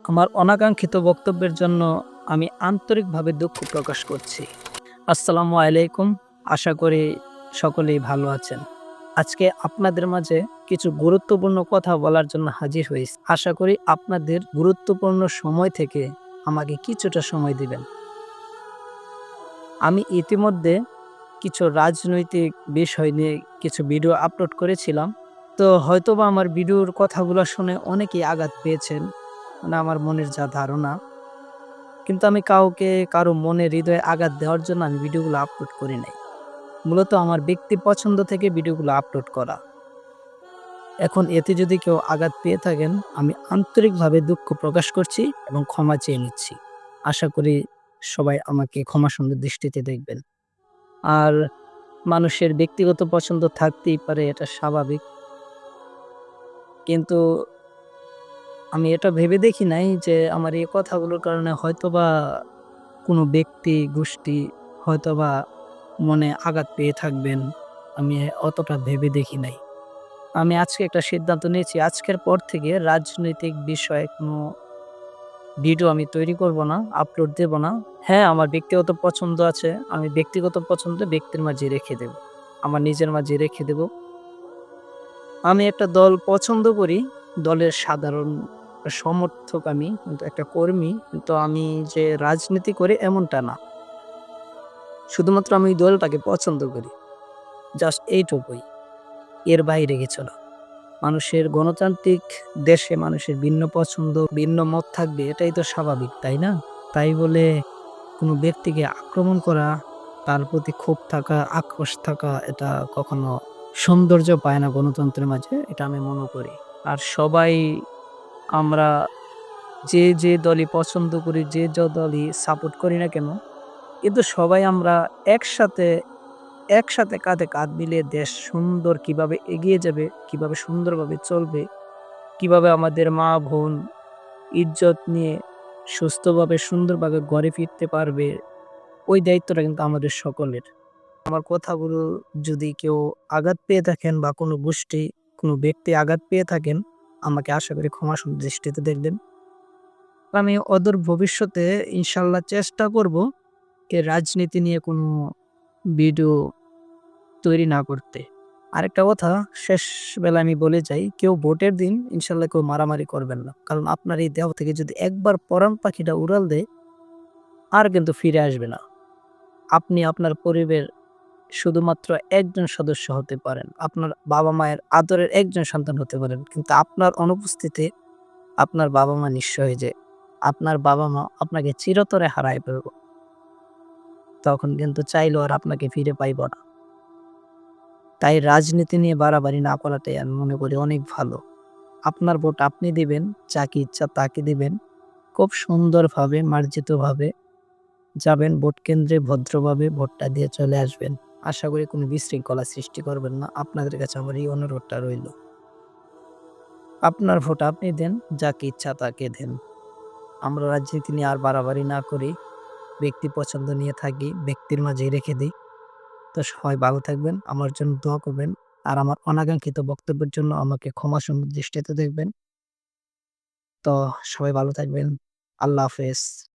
আমার অনাকাঙ্ক্ষিত বক্তব্যের জন্য আমি আন্তরিকভাবে দুঃখ প্রকাশ করছি। আসসালামু আলাইকুম। আশা করি সকলেই ভালো আছেন। আজকে আপনাদের মাঝে কিছু গুরুত্বপূর্ণ কথা বলার জন্য হাজির হয়েছি। আশা করি আপনাদের গুরুত্বপূর্ণ সময় থেকে আমাকে কিছুটা সময় দিবেন। আমি ইতিমধ্যে কিছু রাজনৈতিক বিষয় নিয়ে কিছু ভিডিও আপলোড করেছিলাম। তো হয়তোবা আমার ভিডিওর কথাগুলো শুনে অনেকেই আঘাত পেয়েছেন। মানে আমার মনের যা ধারণা। কিন্তু আমি কারো মনে হৃদয়ে আঘাত দেওয়ার জন্য আমি ভিডিওগুলো আপলোড করি নাই। মূলত আমার ব্যক্তি পছন্দ থেকে ভিডিওগুলো আপলোড করা। এখন এতে যদি কেউ আঘাত পেয়ে থাকেন, আমি আন্তরিকভাবে দুঃখ প্রকাশ করছি এবং ক্ষমা চেয়ে নিচ্ছি। আশা করি সবাই আমাকে ক্ষমা সুন্দর দৃষ্টিতে দেখবেন। আর মানুষের ব্যক্তিগত পছন্দ থাকতেই পারে, এটা স্বাভাবিক। কিন্তু আমি এটা ভেবে দেখি নাই যে আমার এই কথাগুলোর কারণে হয়তোবা কোনো ব্যক্তি, গোষ্ঠী হয়তোবা মনে আঘাত পেয়ে থাকবেন। আমি অতটা ভেবে দেখি নাই। আমি আজকে একটা সিদ্ধান্ত নিয়েছি, আজকের পর থেকে রাজনৈতিক বিষয়ে কোনো ভিডিও আমি তৈরি করব না, আপলোড দেব না। হ্যাঁ, আমার ব্যক্তিগত পছন্দ আছে। আমি ব্যক্তিগত পছন্দ ব্যক্তির মাঝে রেখে দেব। আমার নিজের মাঝে রেখে দেব। আমি একটা দল পছন্দ করি। দলের সাধারণ সমর্থক আমি। কিন্তু একটা কর্মী। কিন্তু আমি যে রাজনীতি করি এমনটা না। শুধুমাত্র আমি ওই দলটাকে পছন্দ করি। জাস্ট এইটুকুই। এর বাইরে কিছু না। মানুষের গণতান্ত্রিক দেশে মানুষের ভিন্ন পছন্দ, ভিন্ন মত থাকবে, এটাই তো স্বাভাবিক, তাই না? তাই বলে কোনো ব্যক্তিকে আক্রমণ করা, তার প্রতি ক্ষোভ থাকা, আক্রোশ থাকা, এটা কখনো সৌন্দর্য পায় না গণতন্ত্রের মাঝে, এটা আমি মনে করি। আর সবাই আমরা যে দলই পছন্দ করি, যে দলই সাপোর্ট করি না কেন, কিন্তু সবাই আমরা একসাথে একসাথে কাঁধে কাঁধ মিলিয়ে দেশ সুন্দর কিভাবে এগিয়ে যাবে, কিভাবে সুন্দরভাবে চলবে, কিভাবে আমাদের মা-বোন ইজ্জত নিয়ে সুস্থভাবে সুন্দরভাবে ঘরে ফিরতে পারবে, ওই দায়িত্বটা কিন্তু আমাদের সকলের। আমার কথাগুলো যদি কেউ আঘাত পেয়ে থাকেন বা কোনো গোষ্ঠী, কোনো ব্যক্তি আঘাত পেয়ে থাকেন, আমাকে আশা করি ক্ষমাসুন্দর দৃষ্টিতে দেখবেন। আমি অদূর ভবিষ্যতে ইনশাআল্লাহ চেষ্টা করব রাজনীতি নিয়ে কোনো ভিডিও তৈরি না করতে। আরেকটা কথা শেষ বেলায় আমি বলে যাই, কেউ ভোটের দিন ইনশাআল্লাহ কেউ মারামারি করবেন না। কারণ আপনার এই দেহ থেকে যদি একবার পরাণ পাখিটা উড়াল দেয়, আর কিন্তু ফিরে আসবে না। আপনি আপনার পরিবারের শুধুমাত্র একজন সদস্য হতে পারেন। আপনার বাবা-মায়ের আদরের একজন সন্তান হতে পারেন। কিন্তু আপনার অনুপস্থিতিতে আপনার বাবা-মা নিঃস্ব হয়ে যায়। আপনার বাবা-মা আপনাকে চিরতরে হারায় ফেলব। তখন কিন্তু চাইলেও আর আপনাকে ফিরে পাইব না। তাই রাজনীতি নিয়ে বাড়াবাড়ি না করাটাই আমি মনে করি অনেক ভালো। আপনার ভোট আপনি দিবেন, যাকে ইচ্ছা তাকে দিবেন। খুব সুন্দরভাবে, মার্জিতভাবে যাবেন ভোট কেন্দ্রে, ভদ্রভাবে ভোটটা দিয়ে চলে আসবেন। আশা করি কোনো বিশৃঙ্খলা সৃষ্টি করবেন না। আপনাদের কাছে আমার এই অনুরোধটা রইল। আপনার ভোট আপনি দেন, যাকে ইচ্ছা তাকে দেন। আমরা রাজনীতি নিয়ে আর বাড়াবাড়ি না করি। ব্যক্তি পছন্দ নিয়ে থাকি, ব্যক্তির মাঝেই রেখে দেই। তো সবাই ভালো থাকবেন। আমার জন্য দোয়া করবেন। আর আমার অনাকাঙ্ক্ষিত বক্তব্যের জন্য আমাকে ক্ষমাসুন্দর দৃষ্টিতে দেখবেন। তো সবাই ভালো থাকবেন। আল্লাহ হাফেজ।